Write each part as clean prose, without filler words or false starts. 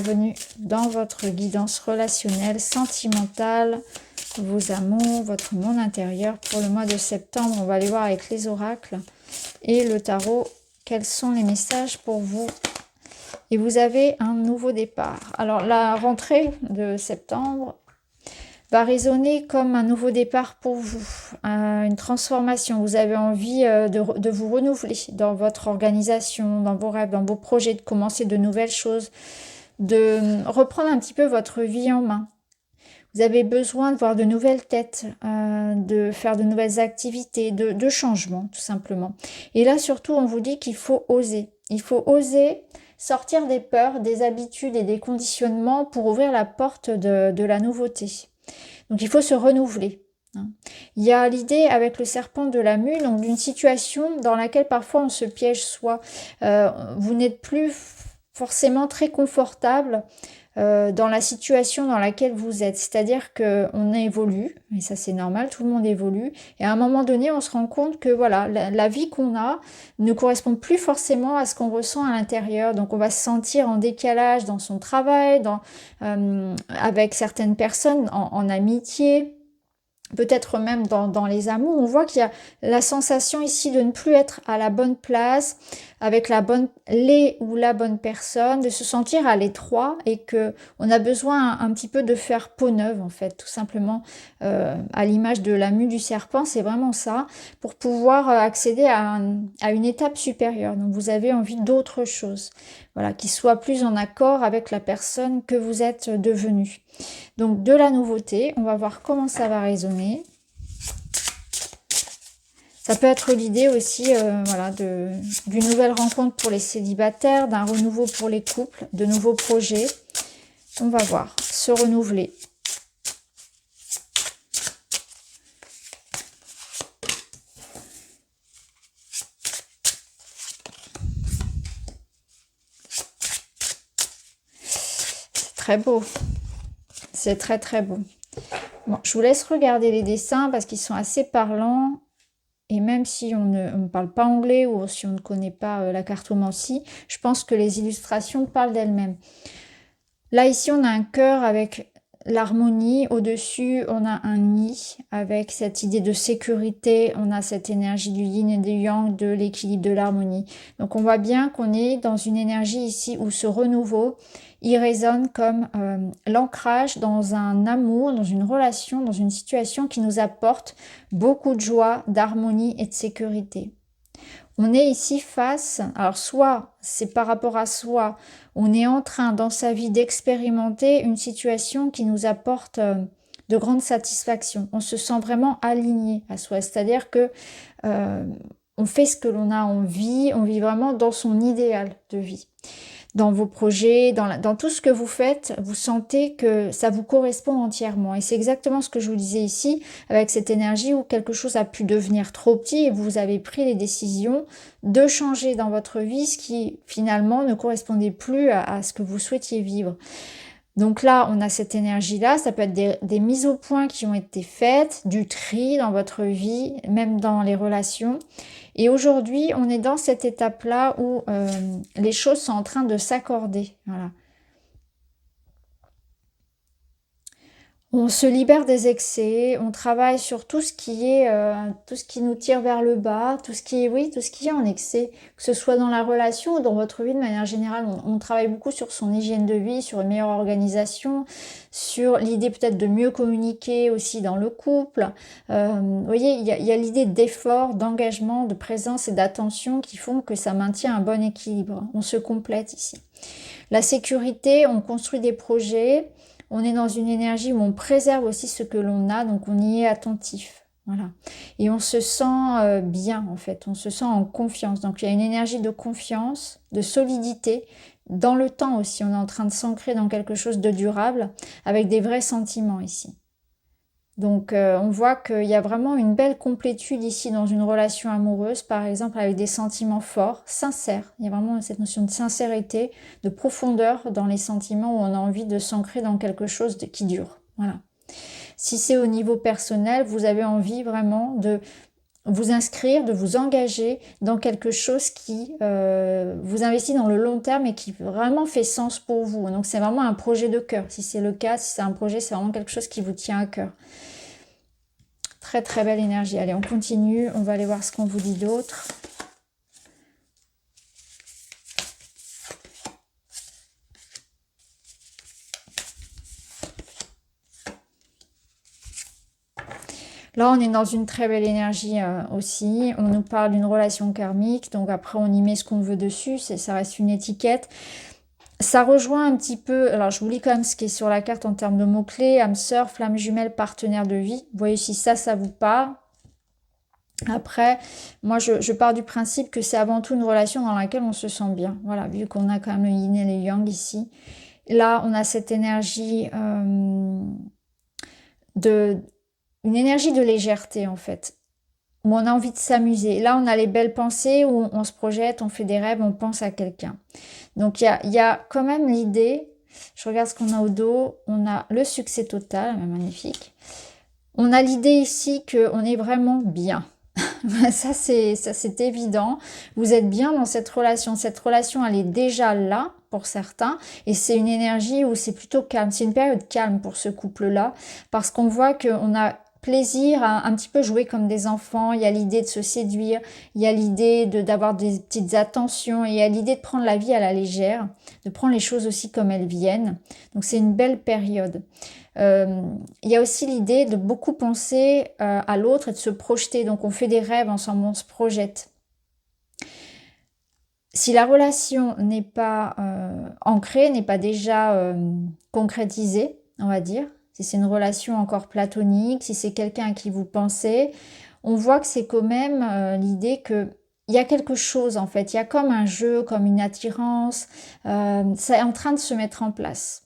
bienvenue dans votre guidance relationnelle, sentimentale, vos amours, votre monde intérieur pour le mois de septembre. On va aller voir avec les oracles et le tarot quels sont les messages pour vous. Et vous avez un nouveau départ. Alors la rentrée de septembre va résonner comme un nouveau départ pour vous, une transformation. Vous avez envie de vous renouveler dans votre organisation, dans vos rêves, dans vos projets, de commencer de nouvelles choses, de reprendre un petit peu votre vie en main. Vous avez besoin de voir de nouvelles têtes, de faire de nouvelles activités, de changements tout simplement. Et là surtout, on vous dit qu'il faut oser. Il faut oser sortir des peurs, des habitudes et des conditionnements pour ouvrir la porte de la nouveauté. Donc il faut se renouveler. Il y a l'idée avec le serpent de la mue, donc d'une situation dans laquelle parfois on se piège soi. Vous n'êtes plus forcément très confortable dans la situation dans laquelle vous êtes. C'est-à-dire qu'on évolue, et ça c'est normal, tout le monde évolue, et à un moment donné on se rend compte que voilà, la vie qu'on a ne correspond plus forcément à ce qu'on ressent à l'intérieur. Donc on va se sentir en décalage dans son travail, avec certaines personnes, en amitié, peut-être même dans les amours. On voit qu'il y a la sensation ici de ne plus être à la bonne place, avec la bonne personne, de se sentir à l'étroit et que on a besoin un petit peu de faire peau neuve en fait, tout simplement, à l'image de la mue du serpent, c'est vraiment ça, pour pouvoir accéder à une étape supérieure. Donc vous avez envie d'autre chose, voilà, qui soit plus en accord avec la personne que vous êtes devenue. Donc de la nouveauté, on va voir comment ça va résonner. Ça peut être l'idée aussi voilà, d'une nouvelle rencontre pour les célibataires, d'un renouveau pour les couples, de nouveaux projets. On va voir, se renouveler. C'est très beau. C'est très très beau. Bon, je vous laisse regarder les dessins parce qu'ils sont assez parlants. Et même si on ne parle pas anglais ou si on ne connaît pas la cartomancie, je pense que les illustrations parlent d'elles-mêmes. Là, ici, on a un cœur avec l'harmonie. Au-dessus, on a un nid avec cette idée de sécurité. On a cette énergie du yin et du yang, de l'équilibre, de l'harmonie. Donc, on voit bien qu'on est dans une énergie ici où ce renouveau, il résonne comme l'ancrage dans un amour, dans une relation, dans une situation qui nous apporte beaucoup de joie, d'harmonie et de sécurité. On est ici face, alors soit c'est par rapport à soi, on est en train dans sa vie d'expérimenter une situation qui nous apporte de grandes satisfactions. On se sent vraiment aligné à soi, c'est-à-dire que on fait ce que l'on a envie, on vit vraiment dans son idéal de vie. Dans vos projets, dans tout ce que vous faites, vous sentez que ça vous correspond entièrement. Et c'est exactement ce que je vous disais ici, avec cette énergie où quelque chose a pu devenir trop petit et vous avez pris les décisions de changer dans votre vie ce qui finalement ne correspondait plus à ce que vous souhaitiez vivre. Donc là, on a cette énergie-là, ça peut être des mises au point qui ont été faites, du tri dans votre vie, même dans les relations. Et aujourd'hui, on est dans cette étape-là où les choses sont en train de s'accorder. Voilà. On se libère des excès, on travaille sur tout ce qui nous tire vers le bas, tout ce qui est en excès, que ce soit dans la relation ou dans votre vie de manière générale. On travaille beaucoup sur son hygiène de vie, sur une meilleure organisation, sur l'idée peut-être de mieux communiquer aussi dans le couple. Vous voyez, il y a l'idée d'effort, d'engagement, de présence et d'attention qui font que ça maintient un bon équilibre. On se complète ici. La sécurité, on construit des projets. On est dans une énergie où on préserve aussi ce que l'on a, donc on y est attentif. Voilà. Et on se sent bien en fait, on se sent en confiance. Donc il y a une énergie de confiance, de solidité. Dans le temps aussi, on est en train de s'ancrer dans quelque chose de durable, avec des vrais sentiments ici. Donc on voit qu'il y a vraiment une belle complétude ici dans une relation amoureuse, par exemple avec des sentiments forts, sincères. Il y a vraiment cette notion de sincérité, de profondeur dans les sentiments où on a envie de s'ancrer dans quelque chose qui dure. Voilà. Si c'est au niveau personnel, vous avez envie vraiment de vous inscrire, de vous engager dans quelque chose qui vous investit dans le long terme et qui vraiment fait sens pour vous. Donc c'est vraiment un projet de cœur. Si c'est le cas, si c'est un projet, c'est vraiment quelque chose qui vous tient à cœur. Très très belle énergie. Allez, on continue. On va aller voir ce qu'on vous dit d'autre. Là, on est dans une très belle énergie aussi. On nous parle d'une relation karmique. Donc après, on y met ce qu'on veut dessus. Ça reste une étiquette. Ça rejoint un petit peu... Alors, je vous lis quand même ce qui est sur la carte en termes de mots-clés. Âme sœur, flamme jumelle, partenaire de vie. Vous voyez si ça vous parle. Après, moi, je pars du principe que c'est avant tout une relation dans laquelle on se sent bien. Voilà, vu qu'on a quand même le yin et le yang ici. Là, on a cette énergie une énergie de légèreté, en fait, où on a envie de s'amuser. Là, on a les belles pensées, où on se projette, on fait des rêves, on pense à quelqu'un. Donc, il y a quand même l'idée, je regarde ce qu'on a au dos, on a le succès total, magnifique. On a l'idée ici qu'on est vraiment bien. Ça, c'est évident. Vous êtes bien dans cette relation. Cette relation, elle est déjà là pour certains. Et c'est une énergie où c'est plutôt calme. C'est une période calme pour ce couple-là. Parce qu'on voit qu'on a plaisir à un petit peu jouer comme des enfants. Il y a l'idée de se séduire. Il y a l'idée d'avoir des petites attentions. Et il y a l'idée de prendre la vie à la légère. De prendre les choses aussi comme elles viennent. Donc c'est une belle période. Il y a aussi l'idée de beaucoup penser à l'autre et de se projeter. Donc on fait des rêves ensemble, on se projette. Si la relation n'est pas ancrée, n'est pas déjà concrétisée, on va dire, si c'est une relation encore platonique, si c'est quelqu'un à qui vous pensez, on voit que c'est quand même l'idée que il y a quelque chose en fait, il y a comme un jeu, comme une attirance, ça est en train de se mettre en place.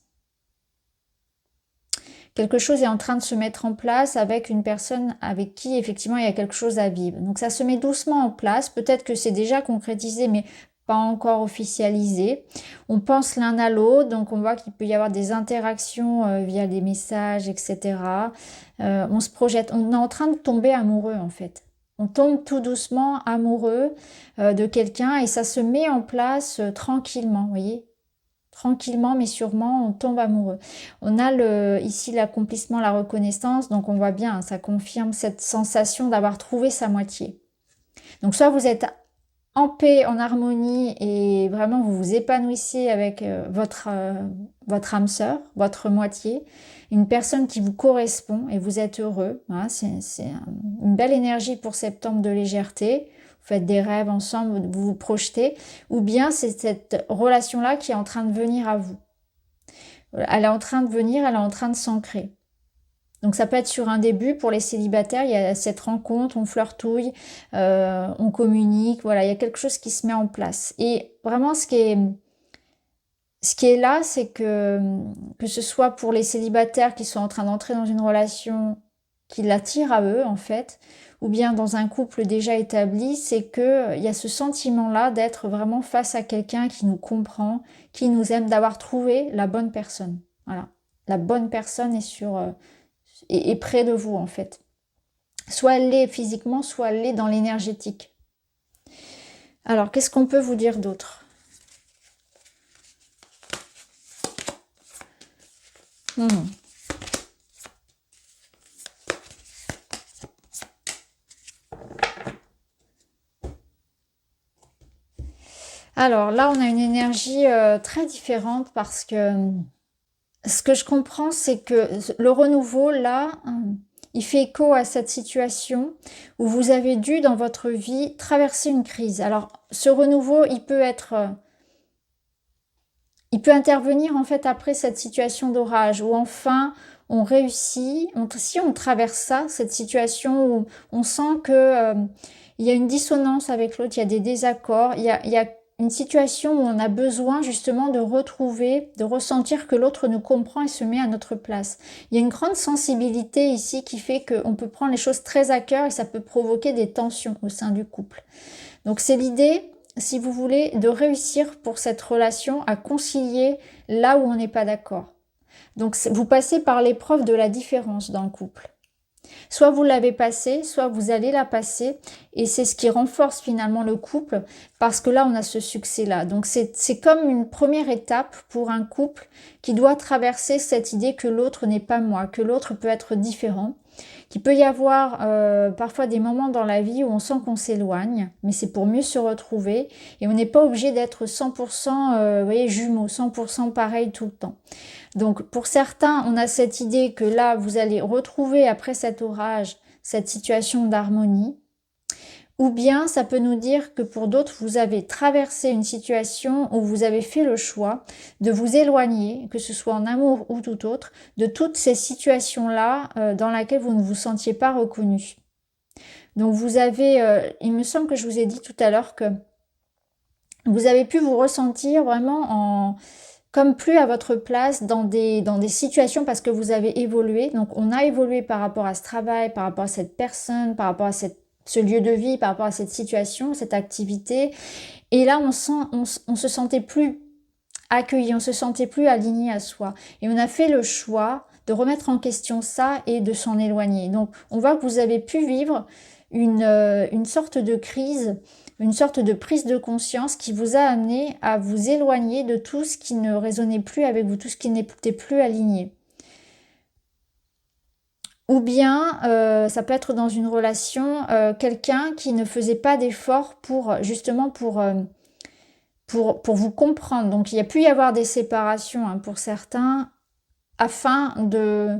Quelque chose est en train de se mettre en place avec une personne avec qui effectivement il y a quelque chose à vivre. Donc ça se met doucement en place, peut-être que c'est déjà concrétisé mais pas encore officialisé. On pense l'un à l'autre, donc on voit qu'il peut y avoir des interactions via des messages, etc. On se projette, on est en train de tomber amoureux en fait. On tombe tout doucement amoureux de quelqu'un et ça se met en place tranquillement, vous voyez. Tranquillement mais sûrement, on tombe amoureux. On a ici l'accomplissement, la reconnaissance, donc on voit bien, ça confirme cette sensation d'avoir trouvé sa moitié. Donc soit vous êtes en paix, en harmonie et vraiment vous vous épanouissez avec votre âme sœur, votre moitié, une personne qui vous correspond et vous êtes heureux. Hein, c'est une belle énergie pour septembre de légèreté. Vous faites des rêves ensemble, vous vous projetez, ou bien c'est cette relation-là qui est en train de venir à vous. Elle est en train de venir, elle est en train de s'ancrer. Donc ça peut être sur un début, pour les célibataires, il y a cette rencontre, on flirtouille, on communique, voilà, il y a quelque chose qui se met en place. Et vraiment ce qui est là, c'est que ce soit pour les célibataires qui sont en train d'entrer dans une relation qui l'attire à eux en fait, ou bien dans un couple déjà établi, c'est que il y a ce sentiment-là d'être vraiment face à quelqu'un qui nous comprend, qui nous aime, d'avoir trouvé la bonne personne. Voilà, la bonne personne est près de vous en fait. Soit elle l'est physiquement, soit elle l'est dans l'énergétique. Alors, qu'est-ce qu'on peut vous dire d'autre ? Alors là, on a une énergie très différente parce que ce que je comprends, c'est que le renouveau, là, il fait écho à cette situation où vous avez dû, dans votre vie, traverser une crise. Alors, ce renouveau, il peut intervenir en fait après cette situation d'orage où enfin on réussit, si on traverse ça, cette situation où on sent que il y a une dissonance avec l'autre, il y a des désaccords, il y a une situation où on a besoin justement de retrouver, de ressentir que l'autre nous comprend et se met à notre place. Il y a une grande sensibilité ici qui fait qu'on peut prendre les choses très à cœur et ça peut provoquer des tensions au sein du couple. Donc c'est l'idée, si vous voulez, de réussir pour cette relation à concilier là où on n'est pas d'accord. Donc vous passez par l'épreuve de la différence dans le couple. Soit vous l'avez passé, soit vous allez la passer. Et c'est ce qui renforce finalement le couple parce que là, on a ce succès-là. Donc, c'est comme une première étape pour un couple qui doit traverser cette idée que l'autre n'est pas moi, que l'autre peut être différent. Qu'il peut y avoir parfois des moments dans la vie où on sent qu'on s'éloigne, mais c'est pour mieux se retrouver. Et on n'est pas obligé d'être 100% vous voyez, jumeaux, 100% pareil tout le temps. Donc pour certains, on a cette idée que là, vous allez retrouver après cet orage, cette situation d'harmonie. Ou bien ça peut nous dire que pour d'autres, vous avez traversé une situation où vous avez fait le choix de vous éloigner, que ce soit en amour ou tout autre, de toutes ces situations-là dans lesquelles vous ne vous sentiez pas reconnu. Donc vous avez, il me semble que je vous ai dit tout à l'heure que vous avez pu vous ressentir vraiment comme plus à votre place dans des situations parce que vous avez évolué. Donc on a évolué par rapport à ce travail, par rapport à cette personne, par rapport à ce lieu de vie, par rapport à cette situation, cette activité. Et là, on se sentait plus accueilli, on se sentait plus aligné à soi. Et on a fait le choix de remettre en question ça et de s'en éloigner. Donc on voit que vous avez pu vivre une sorte de crise, une sorte de prise de conscience qui vous a amené à vous éloigner de tout ce qui ne résonnait plus avec vous, tout ce qui n'était plus aligné. Ou bien, ça peut être dans une relation, quelqu'un qui ne faisait pas d'efforts pour, justement, pour vous comprendre. Donc, il y a pu y avoir des séparations hein, pour certains, afin de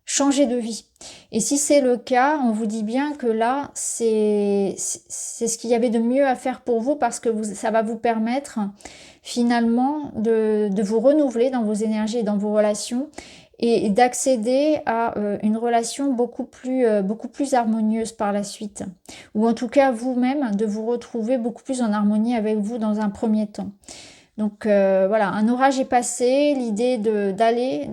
changer de vie. Et si c'est le cas, on vous dit bien que là, c'est ce qu'il y avait de mieux à faire pour vous parce que ça va vous permettre finalement de vous renouveler dans vos énergies et dans vos relations et d'accéder à une relation beaucoup plus harmonieuse par la suite. Ou en tout cas, vous-même, de vous retrouver beaucoup plus en harmonie avec vous dans un premier temps. Donc voilà, un orage est passé, l'idée d'aller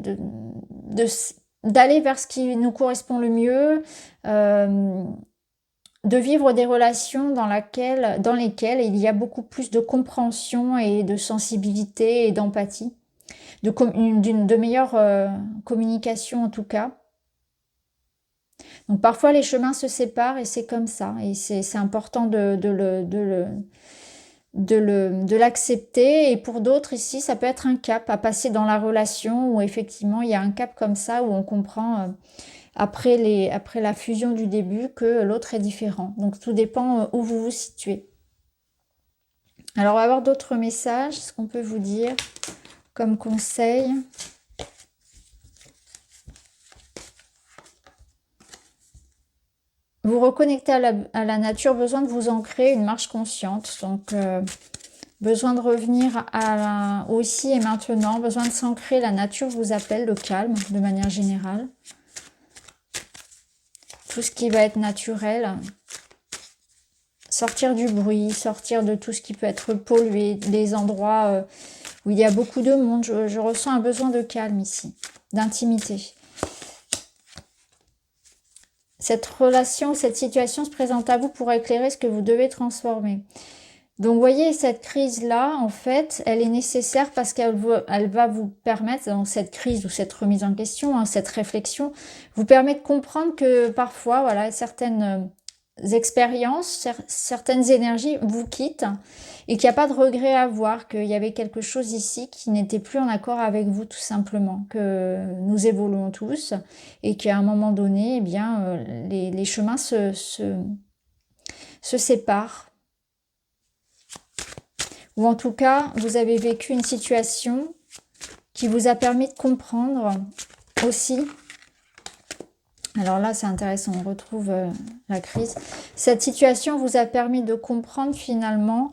vers ce qui nous correspond le mieux, de vivre des relations dans lesquelles il y a beaucoup plus de compréhension et de sensibilité et d'empathie, de meilleure communication en tout cas. Donc parfois les chemins se séparent et c'est comme ça, et c'est important de l'accepter. Et pour d'autres ici, ça peut être un cap à passer dans la relation où effectivement il y a un cap comme ça où on comprend après la fusion du début que l'autre est différent. Donc tout dépend où vous vous situez. Alors on va avoir d'autres messages, ce qu'on peut vous dire comme conseil. Vous reconnectez à la nature, besoin de vous ancrer, une marche consciente. Donc besoin de revenir au ici et maintenant, besoin de s'ancrer, la nature vous appelle, le calme de manière générale. Tout ce qui va être naturel, sortir du bruit, sortir de tout ce qui peut être pollué, des endroits où il y a beaucoup de monde. Je ressens un besoin de calme ici, d'intimité. Cette relation, cette situation se présente à vous pour éclairer ce que vous devez transformer. Donc, vous voyez, cette crise-là, en fait, elle est nécessaire parce qu'elle va vous permettre, dans cette crise ou cette remise en question, hein, cette réflexion, vous permet de comprendre que parfois, voilà, certaines expériences, certaines énergies vous quittent et qu'il n'y a pas de regret à avoir, qu'il y avait quelque chose ici qui n'était plus en accord avec vous tout simplement, que nous évoluons tous et qu'à un moment donné, eh bien, les chemins se séparent. Ou en tout cas, vous avez vécu une situation qui vous a permis de comprendre aussi. Alors là, c'est intéressant, on retrouve la crise. Cette situation vous a permis de comprendre finalement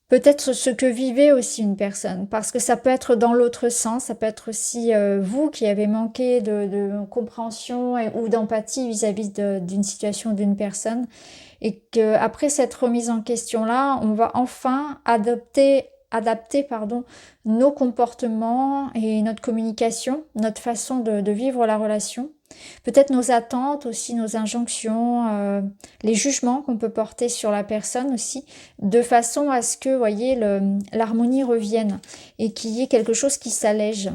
peut-être ce que vivait aussi une personne, parce que ça peut être dans l'autre sens, ça peut être aussi vous qui avez manqué de compréhension ou d'empathie vis-à-vis d'une situation d'une personne, et qu'après cette remise en question-là, on va enfin adapter nos comportements et notre communication, notre façon de vivre la relation, Peut-être nos attentes aussi, nos injonctions, les jugements qu'on peut porter sur la personne aussi, de façon à ce que, vous voyez, l'harmonie revienne et qu'il y ait quelque chose qui s'allège.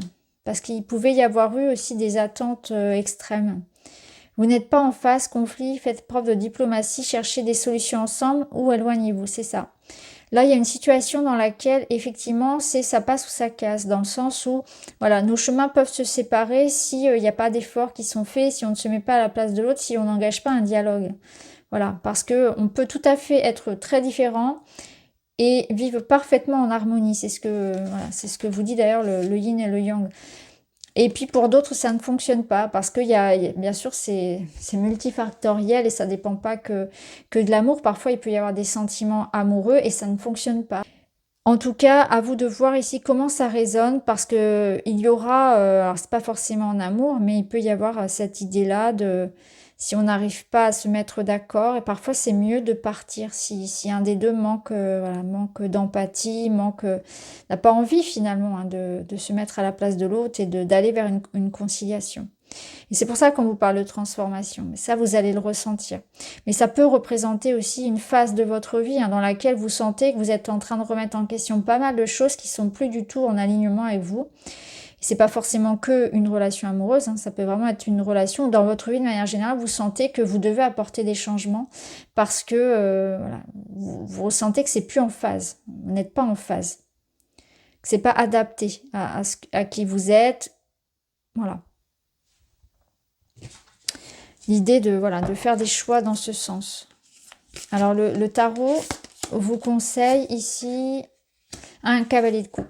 Parce qu'il pouvait y avoir eu aussi des attentes extrêmes. Vous n'êtes pas en phase, conflit, faites preuve de diplomatie, cherchez des solutions ensemble ou éloignez-vous, c'est ça. Là, il y a une situation dans laquelle, effectivement, ça passe ou ça casse, dans le sens où, voilà, nos chemins peuvent se séparer si il n'y a pas d'efforts qui sont faits, si on ne se met pas à la place de l'autre, si on n'engage pas un dialogue. Voilà, parce que on peut tout à fait être très différents et vivre parfaitement en harmonie. C'est ce que vous dit d'ailleurs le yin et le yang. Et puis pour d'autres, ça ne fonctionne pas parce qu'il bien sûr, c'est multifactoriel et ça dépend pas que de l'amour. Parfois, il peut y avoir des sentiments amoureux et ça ne fonctionne pas. En tout cas, à vous de voir ici comment ça résonne parce que il y aura, alors c'est pas forcément en amour, mais il peut y avoir cette idée-là de si on n'arrive pas à se mettre d'accord, et parfois c'est mieux de partir si un des deux manque, voilà, manque d'empathie, n'a pas envie finalement hein, de se mettre à la place de l'autre et d'aller vers une conciliation. Et c'est pour ça qu'on vous parle de transformation. Mais ça, vous allez le ressentir. Mais ça peut représenter aussi une phase de votre vie hein, dans laquelle vous sentez que vous êtes en train de remettre en question pas mal de choses qui sont plus du tout en alignement avec vous. Et c'est pas forcément que une relation amoureuse, hein, ça peut vraiment être une relation dans votre vie de manière générale. Vous sentez que vous devez apporter des changements parce que voilà, vous ressentez que c'est plus en phase. Vous n'êtes pas en phase. Que c'est pas adapté à qui vous êtes. Voilà. L'idée de faire des choix dans ce sens. Alors le tarot vous conseille ici un cavalier de coupe.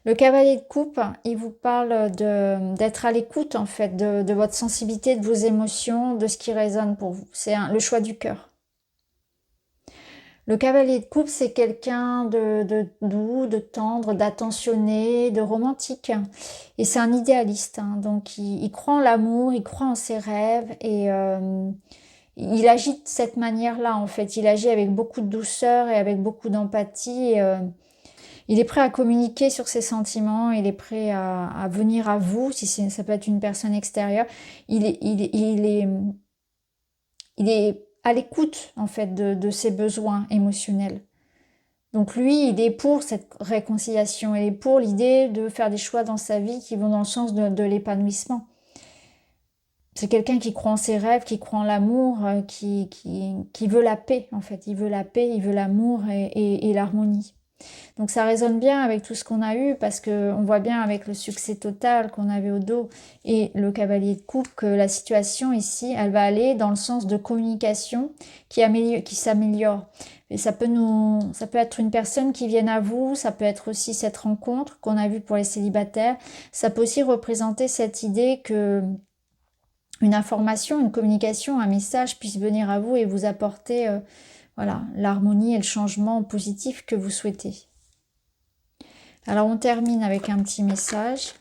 Le cavalier de coupe, il vous parle d'être à l'écoute en fait de votre sensibilité, de vos émotions, de ce qui résonne pour vous. C'est le choix du cœur. Le cavalier de coupe, c'est quelqu'un de doux, de tendre, d'attentionné, de romantique. Et c'est un idéaliste. Hein. Donc, il croit en l'amour, il croit en ses rêves. Et il agit de cette manière-là, en fait. Il agit avec beaucoup de douceur et avec beaucoup d'empathie. Il est prêt à communiquer sur ses sentiments. Il est prêt à venir à vous, si ça peut être une personne extérieure. Il est à l'écoute en fait de ses besoins émotionnels. Donc lui, il est pour cette réconciliation, il est pour l'idée de faire des choix dans sa vie qui vont dans le sens de l'épanouissement. C'est quelqu'un qui croit en ses rêves, qui croit en l'amour, qui veut la paix en fait. Il veut la paix, il veut l'amour et l'harmonie. Donc ça résonne bien avec tout ce qu'on a eu parce qu'on voit bien avec le succès total qu'on avait au dos et le cavalier de coupe que la situation ici, elle va aller dans le sens de communication qui s'améliore. Et ça peut être une personne qui vienne à vous, ça peut être aussi cette rencontre qu'on a vue pour les célibataires. Ça peut aussi représenter cette idée que une information, une communication, un message puisse venir à vous et vous apporter voilà, l'harmonie et le changement positif que vous souhaitez. Alors on termine avec un petit message.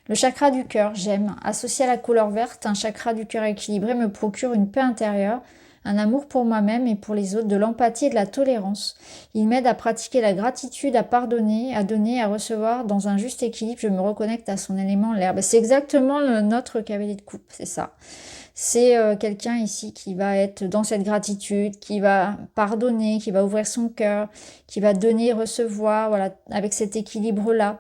Le chakra du cœur, j'aime. Associé à la couleur verte, un chakra du cœur équilibré me procure une paix intérieure, un amour pour moi-même et pour les autres, de l'empathie et de la tolérance. Il m'aide à pratiquer la gratitude, à pardonner, à donner, à recevoir. Dans un juste équilibre, je me reconnecte à son élément, l'air. C'est exactement notre cavalier de coupe, c'est ça. C'est quelqu'un ici qui va être dans cette gratitude, qui va pardonner, qui va ouvrir son cœur, qui va donner, recevoir, voilà, avec cet équilibre-là.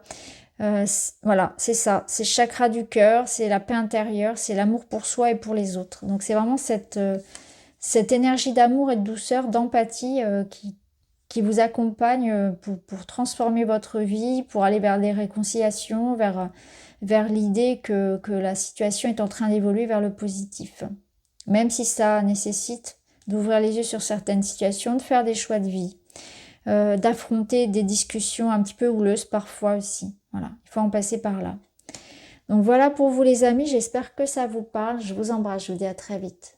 Voilà, c'est ça, c'est chakra du cœur, c'est la paix intérieure, c'est l'amour pour soi et pour les autres. Donc c'est vraiment cette énergie d'amour et de douceur, d'empathie qui vous accompagne pour transformer votre vie, pour aller vers des réconciliations, vers l'idée que la situation est en train d'évoluer vers le positif. Même si ça nécessite d'ouvrir les yeux sur certaines situations, de faire des choix de vie, d'affronter des discussions un petit peu houleuses parfois aussi. Voilà, il faut en passer par là. Donc voilà pour vous les amis, j'espère que ça vous parle. Je vous embrasse, je vous dis à très vite.